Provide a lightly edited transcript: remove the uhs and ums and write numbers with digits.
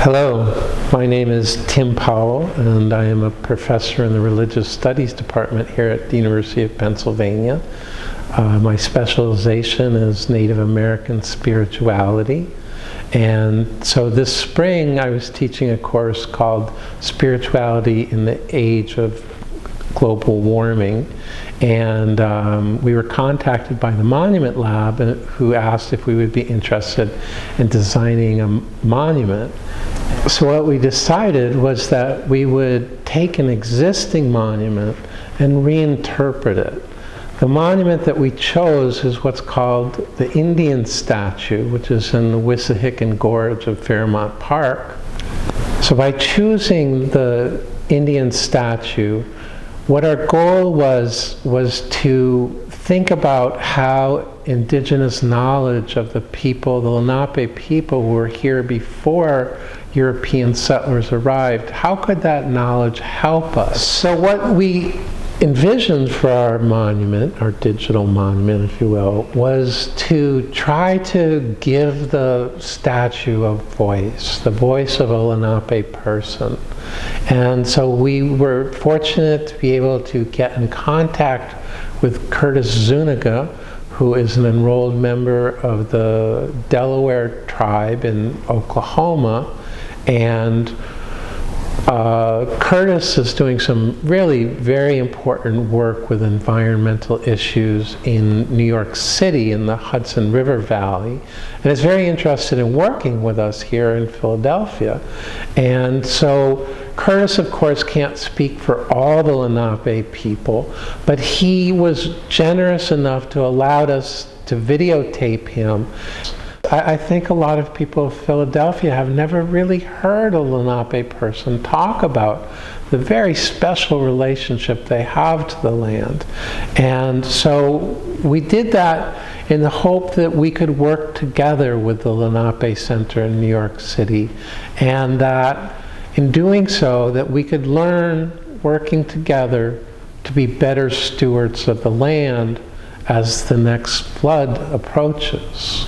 Hello, my name is Tim Powell, and I am a professor in the Religious Studies Department here at the University of Pennsylvania. My specialization is Native American spirituality, and so this spring I was teaching a course called Spirituality in the Age of Global Warming, and we were contacted by the Monument Lab who asked if we would be interested in designing a monument. So what we decided was that we would take an existing monument and reinterpret it. The monument that we chose is what's called the Indian statue, which is in the Wissahickon Gorge of Fairmount Park. So by choosing the Indian statue, what our goal was to think about how indigenous knowledge of the people, the Lenape people who were here before European settlers arrived, how could that knowledge help us? So what we envisioned for our monument, our digital monument, if you will, was to try to give the statue a voice, the voice of a Lenape person. And so we were fortunate to be able to get in contact with Kurtis Zuniga, who is an enrolled member of the Delaware tribe in Oklahoma. And Kurtis is doing some really very important work with environmental issues in New York City in the Hudson River Valley, and is very interested in working with us here in Philadelphia. And so Kurtis, of course, can't speak for all the Lenape people, but he was generous enough to allow us to videotape him. I think a lot of people of Philadelphia have never really heard a Lenape person talk about the very special relationship they have to the land. And so we did that in the hope that we could work together with the Lenape Center in New York City, and that in doing so, that we could learn, working together, to be better stewards of the land as the next flood approaches.